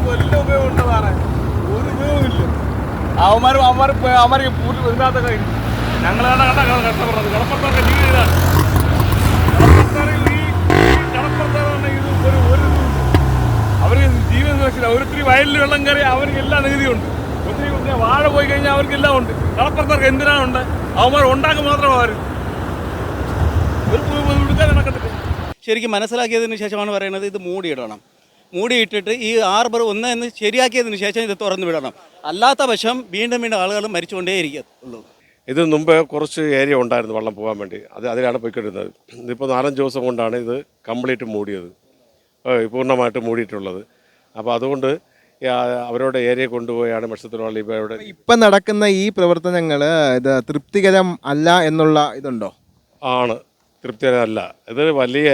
വല്ല ഉപയോഗമുണ്ടതാണ് ഒരു ഉപയോഗമില്ല. അവന്മാർക്ക് ഇതിനകത്തൊക്കെ ഞങ്ങളാണ് കഷ്ടപ്പെടുന്നത്. കടപ്പുറത്തൊക്കെ ജീവിതം ഇതാണ്. കടപ്പുറത്താണ് ഇത് ഒരു അവർക്ക് ജീവൻ സുരക്ഷിത. ഒത്തിരി വയലിൽ വെള്ളം കയറി അവർക്ക് എല്ലാ നികുതിയുണ്ട്. ഒത്തിരി വാഴ പോയി കഴിഞ്ഞാൽ അവർക്ക് എല്ലാം ഉണ്ട്. കടപ്പുറത്തൊക്കെ എന്തിനാണുണ്ട്? അവന്മാർ ഉണ്ടാക്കുക മാത്രമാണ് ഒരു എടുക്കാൻ നടക്കത്തില്ല. ശരിക്കും മനസ്സിലാക്കിയതിന് ശേഷമാണ് പറയുന്നത് ഇത് മൂടിയിടണം. മൂടിയിട്ടിട്ട് ഈ ആർബർ ഒന്ന് എന്ന് ശരിയാക്കിയതിന് ശേഷം ഇത് തുറന്നു വിടണം. അല്ലാത്ത പക്ഷം വീണ്ടും വീണ്ടും ആളുകൾ മരിച്ചുകൊണ്ടേയിരിക്കുള്ളൂ. ഇത് മുമ്പ് കുറച്ച് ഏരിയ ഉണ്ടായിരുന്നു വെള്ളം പോകാൻ വേണ്ടി. അതിലാണ് പോയിക്കൊണ്ടിരുന്നത്. ഇതിപ്പോൾ 4-5 ദിവസം കൊണ്ടാണ് ഇത് കംപ്ലീറ്റ് മൂടിയത്, പൂർണ്ണമായിട്ട് മൂടിയിട്ടുള്ളത്. അപ്പോൾ അതുകൊണ്ട് അവരുടെ ഏരിയ കൊണ്ടുപോയാണ് മത്സ്യത്തൊഴിലാളി ഇപ്പം നടക്കുന്ന ഈ പ്രവർത്തനങ്ങൾ ഇത് തൃപ്തികരം അല്ല എന്നുള്ള ഇതുണ്ടോ? ആണ്, തൃപ്തികരമല്ല. ഇത് വലിയ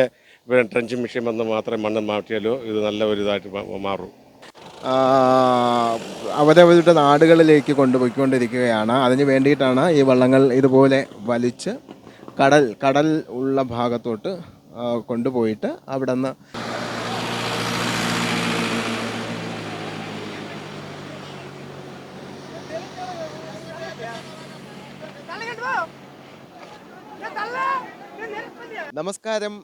ട്രെഞ്ചിങ് മെഷീൻ വന്ന് മാത്രമേ മണ്ണ് മാറ്റിയാലോ ഇത് നല്ല ഒരു ഇതായിട്ട് മാറും. അവരവരുടെ നാടുകളിലേക്ക് കൊണ്ടുപോയിക്കൊണ്ടിരിക്കുകയാണ്. അതിന് വേണ്ടിയിട്ടാണ് ഈ വള്ളങ്ങൾ ഇതുപോലെ വലിച്ച് കടൽ ഉള്ള ഭാഗത്തോട്ട് കൊണ്ടുപോയിട്ട് അവിടെ നിന്ന് നമസ്കാരം.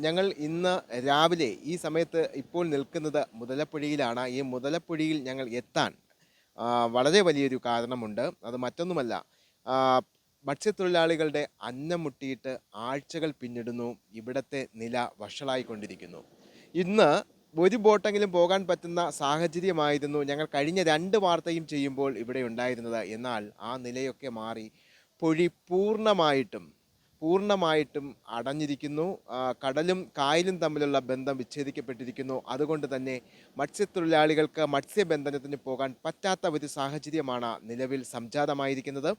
ഞങ്ങൾ ഇന്ന് രാവിലെ ഈ സമയത്ത് ഇപ്പോൾ നിൽക്കുന്നത് മുതലപ്പുഴയിലാണ്. ഈ മുതലപ്പുഴയിൽ ഞങ്ങൾ എത്താൻ വളരെ വലിയൊരു കാരണമുണ്ട്. അത് മറ്റൊന്നുമല്ല, മത്സ്യത്തൊഴിലാളികളുടെ അന്നം മുട്ടിയിട്ട് ആഴ്ചകൾ പിന്നിടുന്നു. ഇവിടുത്തെ നില വഷളായിക്കൊണ്ടിരിക്കുന്നു. ഇന്ന് ഒരു ബോട്ടെങ്കിലും പോകാൻ പറ്റുന്ന സാഹചര്യമായിരുന്നു ഞങ്ങൾ കഴിഞ്ഞ 2 വാർത്തയും ചെയ്യുമ്പോൾ ഇവിടെ ഉണ്ടായിരുന്നത്. എന്നാൽ ആ നിലയൊക്കെ മാറി പൊഴി പൂർണ്ണമായിട്ടും അടഞ്ഞിരിക്കുന്നു. കടലും കായലും തമ്മിലുള്ള ബന്ധം വിച്ഛേദിക്കപ്പെട്ടിരിക്കുന്നു. അതുകൊണ്ട് തന്നെ മത്സ്യത്തൊഴിലാളികൾക്ക് മത്സ്യബന്ധനത്തിന് പോകാൻ പറ്റാത്ത ഒരു സാഹചര്യമാണ് നിലവിൽ സംജാതമായിരിക്കുന്നത്.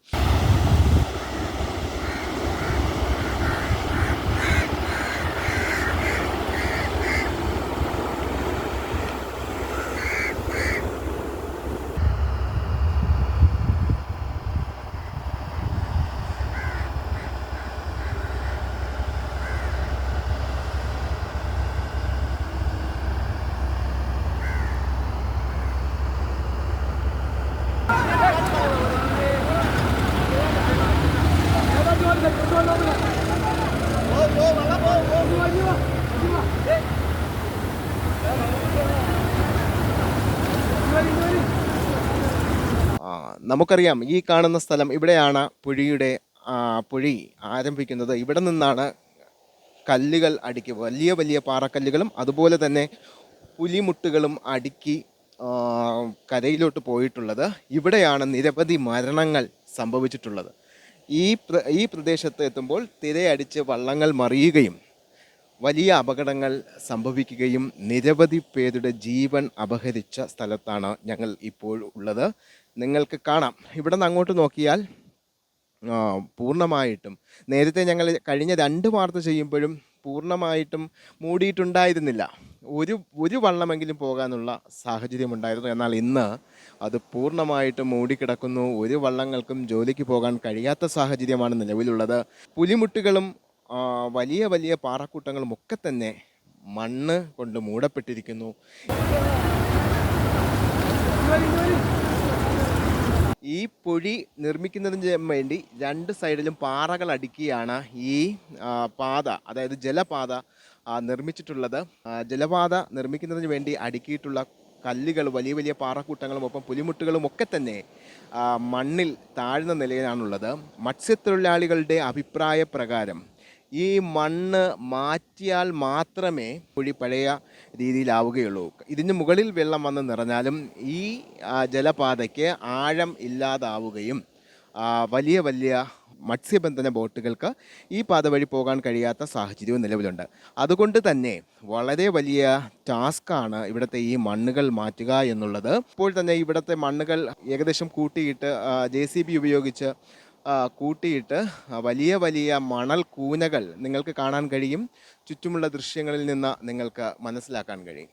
നമുക്കറിയാം, ഈ കാണുന്ന സ്ഥലം ഇവിടെയാണ് പുഴി ആരംഭിക്കുന്നത്. ഇവിടെ നിന്നാണ് കല്ലുകൾ അടുക്കി, വലിയ വലിയ പാറക്കല്ലുകളും അതുപോലെ തന്നെ പുലിമുട്ടുകളും അടുക്കി കരയിലോട്ട് പോയിട്ടുള്ളത്. ഇവിടെയാണ് നിരവധി മരണങ്ങൾ സംഭവിച്ചിട്ടുള്ളത്. ഈ പ്രദേശത്ത് എത്തുമ്പോൾ തിരയടിച്ച് വള്ളങ്ങൾ മറിയുകയും വലിയ അപകടങ്ങൾ സംഭവിക്കുകയും നിരവധി പേരുടെ ജീവൻ അപഹരിച്ച സ്ഥലത്താണ് ഞങ്ങൾ ഇപ്പോൾ ഉള്ളത്. നിങ്ങൾക്ക് കാണാം, ഇവിടെ നിന്ന് അങ്ങോട്ട് നോക്കിയാൽ പൂർണ്ണമായിട്ടും, നേരത്തെ ഞങ്ങൾ കഴിഞ്ഞ 2 വാർത്ത ചെയ്യുമ്പോഴും പൂർണ്ണമായിട്ടും മൂടിയിട്ടുണ്ടായിരുന്നില്ല. ഒരു വള്ളമെങ്കിലും പോകാനുള്ള സാഹചര്യമുണ്ടായിരുന്നു. എന്നാൽ ഇന്ന് അത് പൂർണ്ണമായിട്ടും മൂടിക്കിടക്കുന്നു. ഒരു വള്ളങ്ങൾക്കും ജോലിക്ക് പോകാൻ കഴിയാത്ത സാഹചര്യമാണ് നിലവിലുള്ളത്. പുലിമുട്ടുകളും വലിയ വലിയ പാറക്കൂട്ടങ്ങളും ഒക്കെ തന്നെ മണ്ണ് കൊണ്ട് മൂടപ്പെട്ടിരിക്കുന്നു. ഈ പൊഴി നിർമ്മിക്കുന്നതിന് വേണ്ടി 2 സൈഡിലും പാറകൾ അടുക്കിയാണ് ഈ പാത, അതായത് ജലപാത നിർമ്മിച്ചിട്ടുള്ളത്. ജലപാത നിർമ്മിക്കുന്നതിന് വേണ്ടി അടുക്കിയിട്ടുള്ള കല്ലുകൾ, വലിയ വലിയ പാറക്കൂട്ടങ്ങളും ഒപ്പം പുലിമുട്ടുകളും ഒക്കെ തന്നെ മണ്ണിൽ താഴ്ന്ന നിലയിലാണുള്ളത്. മത്സ്യത്തൊഴിലാളികളുടെ അഭിപ്രായ പ്രകാരം ഈ മണ്ണ് മാറ്റിയാൽ മാത്രമേ പുഴി പഴയ രീതിയിലാവുകയുള്ളൂ. ഇതിന് മുകളിൽ വെള്ളം വന്ന് നിറഞ്ഞാലും ഈ ജലപാതയ്ക്ക് ആഴം ഇല്ലാതാവുകയും വലിയ വലിയ മത്സ്യബന്ധന ബോട്ടുകൾക്ക് ഈ പാത വഴി പോകാൻ കഴിയാത്ത സാഹചര്യവും നിലവിലുണ്ട്. അതുകൊണ്ട് തന്നെ വളരെ വലിയ ടാസ്ക്കാണ് ഇവിടുത്തെ ഈ മണ്ണുകൾ മാറ്റുക എന്നുള്ളത്. ഇപ്പോൾ തന്നെ ഇവിടുത്തെ മണ്ണുകൾ ഏകദേശം കൂട്ടിയിട്ട് JCB ഉപയോഗിച്ച് കൂട്ടിയിട്ട് വലിയ വലിയ മണൽ കൂനകൾ നിങ്ങൾക്ക് കാണാൻ കഴിയും. ചുറ്റുമുള്ള ദൃശ്യങ്ങളിൽ നിന്ന് നിങ്ങൾക്ക് മനസ്സിലാക്കാൻ കഴിയും.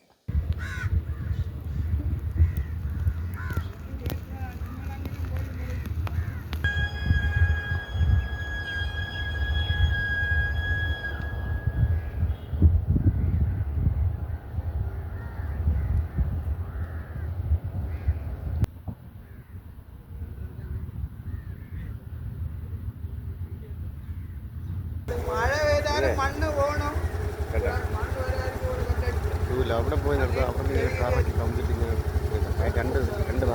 അവിടെ പോയി നിർത്തുക, അവിടെ നിന്ന് കാറാക്കി കംപ്ലീറ്റ് ഇങ്ങനെ രണ്ട് രണ്ട്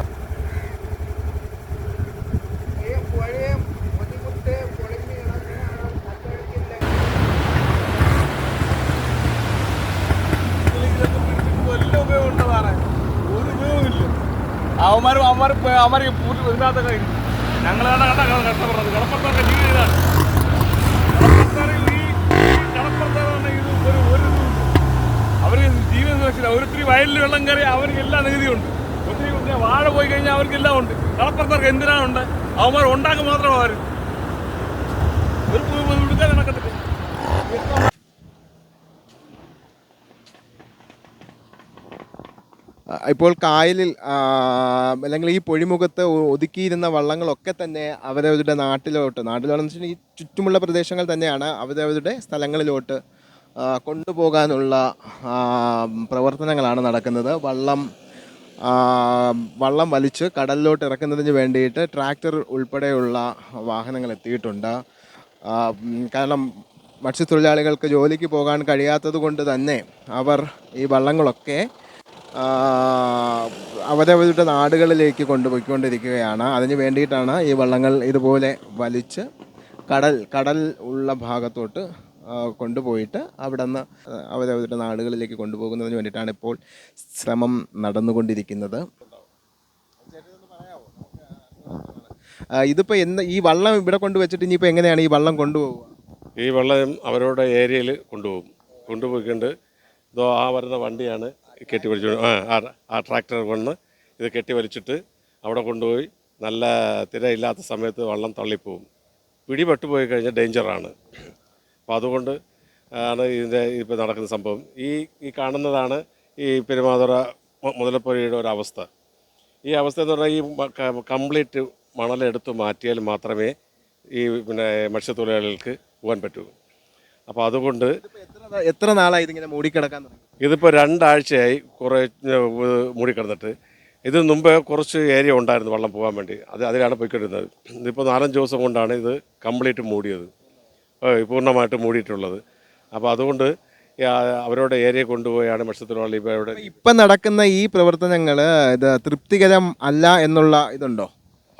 വല്ല ഉപയോഗമുണ്ടതാണ്, ഒരു ഉപയോഗമില്ല. അവന്മാർക്ക് ഇതിനകത്ത് കഴിഞ്ഞു. ഞങ്ങളാണ് കഷ്ടപ്പെടുന്നത്. കടപ്പുറത്തൊക്കെ ജീവിതം ഇതാണ്. കടപ്പുറത്താണ് ഇത് ഒരു അവർ ജീവൻ സുരക്ഷിത. ഒത്തിരി വയലിൽ വെള്ളം കയറി അവർക്ക് എല്ലാ നികുതിയുണ്ട്. ഒത്തിരി പിന്നെ വാഴ പോയി കഴിഞ്ഞാൽ അവർക്കെല്ലാം ഉണ്ട്. കടപ്പുറത്തവർക്ക് എന്തിനാണ് അവന്മാർ ഉണ്ടാക്കി മാത്രമാണ് അവർ ഒരു എടുക്കാൻ നടക്കത്തില്ല. ഇപ്പോൾ കായലിൽ അല്ലെങ്കിൽ ഈ പൊഴിമുഖത്ത് ഒതുക്കിയിരുന്ന വള്ളങ്ങളൊക്കെ തന്നെ അവരവരുടെ നാട്ടിലോട്ടെന്ന് വെച്ചിട്ടുണ്ടെങ്കിൽ ഈ ചുറ്റുമുള്ള പ്രദേശങ്ങൾ തന്നെയാണ് അവരവരുടെ സ്ഥലങ്ങളിലോട്ട് കൊണ്ടുപോകാനുള്ള പ്രവർത്തനങ്ങളാണ് നടക്കുന്നത്. വള്ളം വലിച്ച് കടലിലോട്ട് ഇറക്കുന്നതിന് വേണ്ടിയിട്ട് ട്രാക്ടർ ഉൾപ്പെടെയുള്ള വാഹനങ്ങൾ എത്തിയിട്ടുണ്ട്. കാരണം മത്സ്യത്തൊഴിലാളികൾക്ക് ജോലിക്ക് പോകാൻ കഴിയാത്തത് കൊണ്ട് തന്നെ അവർ ഈ വള്ളങ്ങളൊക്കെ അവരവരുടെ നാടുകളിലേക്ക് കൊണ്ടുപോയിക്കൊണ്ടിരിക്കുകയാണ്. അതിന് വേണ്ടിയിട്ടാണ് ഈ വള്ളങ്ങൾ ഇതുപോലെ വലിച്ച് കടൽ ഉള്ള ഭാഗത്തോട്ട് കൊണ്ടുപോയിട്ട് അവിടെ നിന്ന് അവരവരുടെ നാടുകളിലേക്ക് കൊണ്ടുപോകുന്നതിന് വേണ്ടിയിട്ടാണ് ഇപ്പോൾ ശ്രമം നടന്നുകൊണ്ടിരിക്കുന്നത്. ഇതിപ്പോൾ ഈ വള്ളം ഇവിടെ കൊണ്ടുവച്ചിട്ട് ഇനിയിപ്പോൾ എങ്ങനെയാണ് ഈ വള്ളം കൊണ്ടുപോകുക? ഈ വെള്ളം അവരുടെ ഏരിയയിൽ കൊണ്ടുപോയിക്കൊണ്ട് ഇതോ ആ വരുന്ന വണ്ടിയാണ് കെട്ടി വലിച്ചു ആ ട്രാക്ടർ കൊണ്ട് ഇത് കെട്ടി വലിച്ചിട്ട് അവിടെ കൊണ്ടുപോയി നല്ല തിരയില്ലാത്ത സമയത്ത് വെള്ളം തള്ളിപ്പോവും. പിടിപെട്ടു പോയി കഴിഞ്ഞാൽ ഡേഞ്ചറാണ്. അപ്പോൾ അതുകൊണ്ട് ആണ് ഇതിൻ്റെ ഇപ്പോൾ നടക്കുന്ന സംഭവം. ഈ കാണുന്നതാണ് ഈ പെരുമാതുറ മുതലപ്പുഴയുടെ ഒരവസ്ഥ. ഈ അവസ്ഥ എന്ന് പറഞ്ഞാൽ ഈ കംപ്ലീറ്റ് മണലെടുത്ത് മാറ്റിയാൽ മാത്രമേ ഈ പിന്നെ മത്സ്യത്തൊഴിലാളികൾക്ക് പോകാൻ പറ്റൂ. അപ്പോൾ അതുകൊണ്ട് എത്ര നാളായി ഇതിങ്ങനെ മൂടിക്കിടക്കാൻ തുടങ്ങി? ഇതിപ്പോൾ 2 ആഴ്ചയായി കുറേ മൂടിക്കിടന്നിട്ട്. ഇതിന് മുമ്പ് കുറച്ച് ഏരിയ ഉണ്ടായിരുന്നു വെള്ളം പോകാൻ വേണ്ടി, അതിലാണ് പോയിക്കൊണ്ടിരുന്നത്. ഇതിപ്പോൾ 4-5 ദിവസം കൊണ്ടാണ് ഇത് കംപ്ലീറ്റ് മൂടിയത്, പൂർണ്ണമായിട്ട് മൂടിയിട്ടുള്ളത്. അപ്പോൾ അതുകൊണ്ട് അവരുടെ ഏരിയ കൊണ്ടുപോയാണ് മത്സ്യത്തൊഴിലാളി ഇപ്പം നടക്കുന്ന ഈ പ്രവർത്തനങ്ങൾ ഇത് തൃപ്തികരം അല്ല എന്നുള്ള ഇതുണ്ടോ?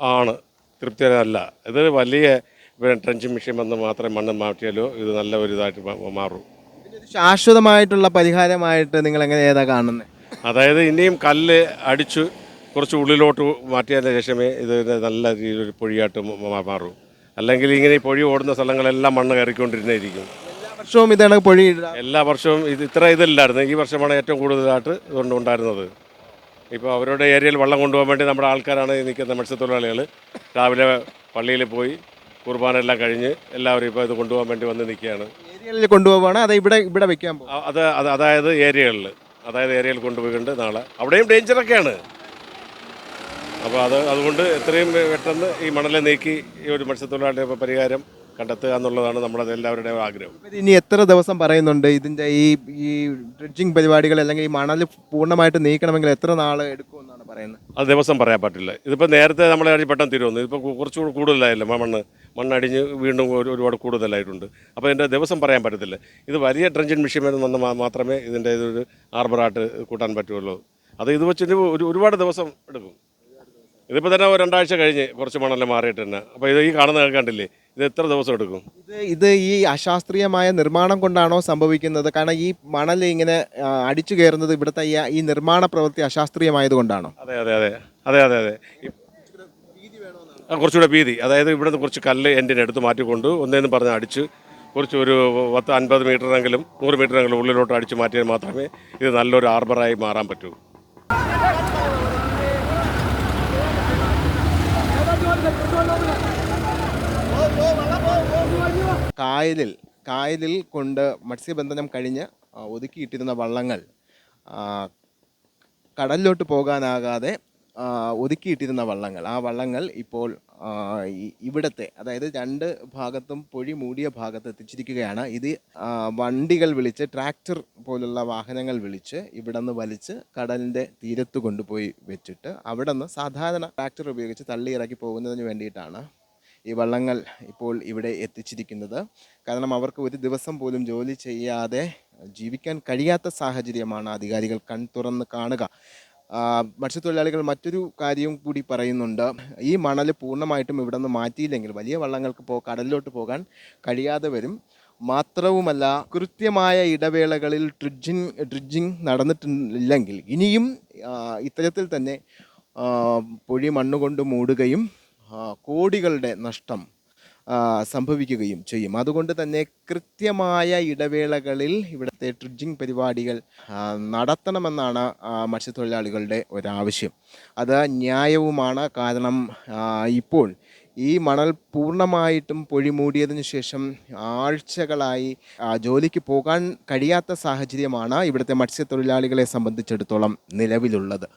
ആണ്, തൃപ്തികരമല്ല. ഇത് വലിയ ട്രെഞ്ചിങ് മെഷീൻ വന്ന് മാത്രമേ മണ്ണ് മാറ്റിയാലോ ഇത് നല്ല ഒരു ഇതായിട്ട് മാറും. ശാശ്വതമായിട്ടുള്ള പരിഹാരമായിട്ട് നിങ്ങൾ ഏതാ കാണുന്നത്? അതായത് ഇനിയും കല്ല് അടിച്ച് കുറച്ച് ഉള്ളിലോട്ട് മാറ്റിയതിന് ശേഷമേ ഇത് നല്ല രീതിയിൽ പൊഴിയായിട്ട് മാറും. അല്ലെങ്കിൽ ഇങ്ങനെ ഈ പൊഴി ഓടുന്ന സ്ഥലങ്ങളെല്ലാം മണ്ണ് കയറിക്കൊണ്ടിരുന്നേയിരിക്കും. എല്ലാ വർഷവും ഇതാണ് പൊഴി? എല്ലാ വർഷവും ഇത്ര ഇതില്ലായിരുന്നു. ഈ വർഷമാണ് ഏറ്റവും കൂടുതലായിട്ട് ഇതുകൊണ്ട് ഉണ്ടായിരുന്നത്. ഇപ്പോൾ അവരുടെ ഏരിയയിൽ വെള്ളം കൊണ്ടുപോകാൻ വേണ്ടി നമ്മുടെ ആൾക്കാരാണ് നിൽക്കുന്ന മത്സ്യത്തൊഴിലാളികൾ. രാവിലെ പള്ളിയിൽ പോയി കുർബാന എല്ലാം കഴിഞ്ഞ് എല്ലാവരും ഇപ്പോൾ ഇത് കൊണ്ടുപോകാൻ വേണ്ടി വന്ന് നിൽക്കുകയാണ്. ഏരിയയിൽ കൊണ്ടുപോകുകയാണ്, അത് ഇവിടെ വെക്കാൻ പോകും. അതായത് ഏരിയയിൽ കൊണ്ടുപോയിട്ടുണ്ട്. നാളെ അവിടെയും ഡേഞ്ചറൊക്കെയാണ്. അപ്പോൾ അതുകൊണ്ട് എത്രയും പെട്ടെന്ന് ഈ മണലെ നീക്കി ഈ ഒരു മത്സ്യത്തൊഴിലാളിയുടെ പരിഹാരം കണ്ടെത്തുക എന്നുള്ളതാണ് നമ്മുടെ എല്ലാവരുടെയും ആഗ്രഹം. ഇനി എത്ര ദിവസം പറയുന്നുണ്ട് ഇതിൻ്റെ ഈ ഡ്രെഡ്ജിങ് പരിപാടികൾ അല്ലെങ്കിൽ ഈ മണൽ പൂർണ്ണമായിട്ട് നീക്കണമെങ്കിൽ എത്ര നാൾ എടുക്കുമെന്നാണ് പറയുന്നത്? അത് ദിവസം പറയാൻ പറ്റില്ല. ഇതിപ്പോൾ നേരത്തെ നമ്മളെ പെട്ടെന്ന് തീരുമെന്ന്, ഇതിപ്പോൾ കുറച്ചുകൂടി കൂടുതലായല്ലോ. മണ്ണടിഞ്ഞ് വീണ്ടും ഒരുപാട് കൂടുതലായിട്ടുണ്ട്. അപ്പോൾ ഇതിൻ്റെ ദിവസം പറയാൻ പറ്റത്തില്ല. ഇത് വലിയ ഡ്രെഡ്ജിങ് മെഷീൻ വന്ന് മാത്രമേ ഇതിൻ്റെ ഇതൊരു ആർബറായിട്ട് കൂട്ടാൻ പറ്റുള്ളൂ. ഇത് വെച്ചിട്ട് ഒരുപാട് ദിവസം എടുക്കും. ഇതിപ്പോൾ തന്നെ 2 ആഴ്ച കഴിഞ്ഞ് കുറച്ച് മണൽ മാറിയിട്ട് തന്നെ. അപ്പോൾ ഈ കാണുന്ന കണ്ടില്ലേ, ഇത് എത്ര ദിവസം എടുക്കും? ഇത് ഈ അശാസ്ത്രീയമായ നിർമ്മാണം കൊണ്ടാണോ സംഭവിക്കുന്നത്? കാരണം ഈ മണൽ ഇങ്ങനെ അടിച്ചു കയറുന്നത് ഇവിടുത്തെ ഈ നിർമ്മാണ പ്രവൃത്തി അശാസ്ത്രീയമായത് കൊണ്ടാണോ? അതെ. കുറച്ചുകൂടെ ഭീതി. അതായത് ഇവിടുന്ന് കുറച്ച് കല്ല് എടുത്ത് മാറ്റിക്കൊണ്ട് ഒന്നേന്ന് പറഞ്ഞ് അടിച്ച് കുറച്ച് ഒരു 10-50 മീറ്ററെങ്കിലും 100 മീറ്ററെങ്കിലും ഉള്ളിലോട്ട് അടിച്ച് മാറ്റിയാൽ മാത്രമേ ഇത് നല്ലൊരു ആർബറായി മാറാൻ പറ്റൂ. കായലിൽ കൊണ്ട് മത്സ്യബന്ധനം കഴിഞ്ഞ് ഒതുക്കിയിട്ടിരുന്ന വള്ളങ്ങൾ കടലിലോട്ട് പോകാനാകാതെ ഒതുക്കിയിട്ടിരുന്ന ആ വള്ളങ്ങൾ ഇപ്പോൾ ഇവിടത്തെ, അതായത് 2 ഭാഗത്തും പൊഴി മൂടിയ ഭാഗത്ത് എത്തിച്ചിരിക്കുകയാണ്. ഇത് വണ്ടികൾ വിളിച്ച്, ട്രാക്ടർ പോലുള്ള വാഹനങ്ങൾ വിളിച്ച് ഇവിടെ നിന്ന് വലിച്ച് കടലിൻ്റെ തീരത്ത് കൊണ്ടുപോയി വെച്ചിട്ട് അവിടെ നിന്ന് സാധാരണ ട്രാക്ടർ ഉപയോഗിച്ച് തള്ളി ഇറക്കി പോകുന്നതിന് വേണ്ടിയിട്ടാണ് ഈ വള്ളങ്ങൾ ഇപ്പോൾ ഇവിടെ എത്തിച്ചിരിക്കുന്നത്. കാരണം അവർക്ക് ഒരു ദിവസം പോലും ജോലി ചെയ്യാതെ ജീവിക്കാൻ കഴിയാത്ത സാഹചര്യമാണ് അധികാരികൾ തുറന്ന് കാണുക. മത്സ്യത്തൊഴിലാളികൾ മറ്റൊരു കാര്യവും കൂടി പറയുന്നുണ്ട്. ഈ മണൽ പൂർണ്ണമായിട്ടും ഇവിടെ നിന്ന് മാറ്റിയില്ലെങ്കിൽ വലിയ വള്ളങ്ങൾക്ക് കടലിലോട്ട് പോകാൻ കഴിയാതെ വരും. മാത്രവുമല്ല, കൃത്യമായ ഇടവേളകളിൽ ഡ്രിഡ്ജിങ് നടന്നിട്ടില്ലെങ്കിൽ ഇനിയും ഇത്തരത്തിൽ തന്നെ പൊഴി മണ്ണുകൊണ്ട് മൂടുകയും കോടികളുടെ നഷ്ടം സംഭവിക്കുകയും ചെയ്യും. അതുകൊണ്ട് തന്നെ കൃത്യമായ ഇടവേളകളിൽ ഇവിടുത്തെ ഡ്രിഡ്ജിങ് പരിപാടികൾ നടത്തണമെന്നാണ് മത്സ്യത്തൊഴിലാളികളുടെ ഒരാവശ്യം. അത് ന്യായവുമാണ്. കാരണം ഇപ്പോൾ ഈ മണൽ പൂർണ്ണമായിട്ടും പൊഴി മൂടിയതിനു ശേഷം ആഴ്ചകളായി ജോലിക്ക് പോകാൻ കഴിയാത്ത സാഹചര്യമാണ് ഇവിടുത്തെ മത്സ്യത്തൊഴിലാളികളെ സംബന്ധിച്ചിടത്തോളം നിലവിലുള്ളത്.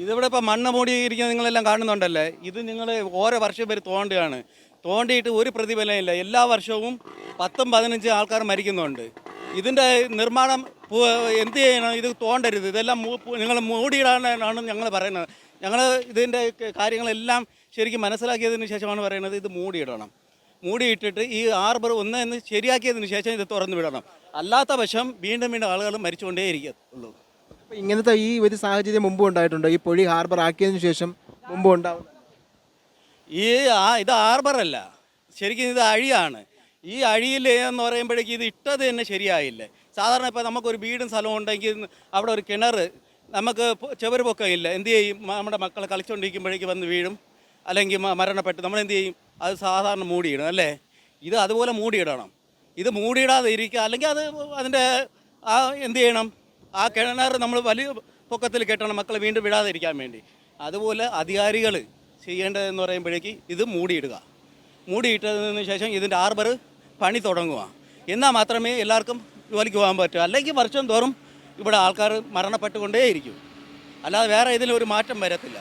ഇതിവിടെ ഇപ്പോൾ മണ്ണ് മൂടിയിരിക്കുന്നത് നിങ്ങളെല്ലാം കാണുന്നുണ്ടല്ലേ. ഇത് നിങ്ങൾ ഓരോ വർഷം വരെ തോണ്ടിയിട്ട് ഒരു പ്രതിഫലമില്ല. എല്ലാ വർഷവും 10-15 ആൾക്കാർ മരിക്കുന്നുണ്ട്. ഇതിൻ്റെ നിർമ്മാണം എന്ത് ചെയ്യണം? ഇത് തോണ്ടരുത്. ഇതെല്ലാം നിങ്ങൾ മൂടിയിടാനാണ് ഞങ്ങൾ പറയുന്നത്. ഞങ്ങൾ ഇതിൻ്റെ കാര്യങ്ങളെല്ലാം ശരിക്കും മനസ്സിലാക്കിയതിന് ശേഷമാണ് പറയുന്നത് ഇത് മൂടിയിടണം. മൂടിയിട്ടിട്ട് ഈ ഹാർബർ എന്ന് ശരിയാക്കിയതിന് ശേഷം ഇത് തുറന്നു വിടണം. അല്ലാത്ത പക്ഷം വീണ്ടും ആളുകൾ മരിച്ചുകൊണ്ടേയിരിക്കുള്ളൂ. ഇങ്ങനത്തെ ഈ ഒരു സാഹചര്യം മുമ്പ് ഉണ്ടായിട്ടുണ്ടോ? ഈ പൊഴി ഹാർബർ ആക്കിയതിനു ശേഷം മുമ്പ് ഉണ്ടാവും? ഇത് ഹാർബറല്ല, ശരിക്കും ഇത് അഴിയാണ്. ഈ അഴിയിൽ എന്ന് പറയുമ്പോഴേക്കും ഇത് ഇട്ടത് തന്നെ ശരിയായില്ലേ. സാധാരണ ഇപ്പോൾ നമുക്കൊരു വീടും സ്ഥലവും ഉണ്ടെങ്കിൽ അവിടെ ഒരു കിണർ നമുക്ക് ചെവര് പൊക്കമില്ല. എന്ത് ചെയ്യും? നമ്മുടെ മക്കൾ കളിച്ചുകൊണ്ടിരിക്കുമ്പോഴേക്ക് വന്ന് വീഴും, അല്ലെങ്കിൽ മരണപ്പെട്ട് നമ്മൾ എന്ത് ചെയ്യും? അത് സാധാരണ മൂടിയിടും അല്ലേ. ഇത് അതുപോലെ മൂടിയിടണം. ഇത് മൂടിയിടാതെ ഇരിക്കുക, അല്ലെങ്കിൽ അതിൻ്റെ എന്ത് ചെയ്യണം? ആ കിണർ നമ്മൾ വലിയ പൊക്കത്തിൽ കെട്ടണം, മക്കളെ വീണ്ടും വിടാതെ ഇരിക്കാൻ വേണ്ടി. അതുപോലെ അധികാരികൾ ചെയ്യേണ്ടതെന്ന് പറയുമ്പോഴേക്ക് ഇത് മൂടിയിടുക. മൂടിയിട്ടതിന് ശേഷം ഇതിൻ്റെ ഹാർബർ പണി തുടങ്ങുക. എന്നാൽ മാത്രമേ എല്ലാവർക്കും ജോലിക്ക് പോകാൻ പറ്റൂ. അല്ലെങ്കിൽ വർഷം തോറും ഇവിടെ ആൾക്കാർ മരണപ്പെട്ടുകൊണ്ടേയിരിക്കും. അല്ലാതെ വേറെ ഇതിലൊരു മാറ്റം വരത്തില്ല.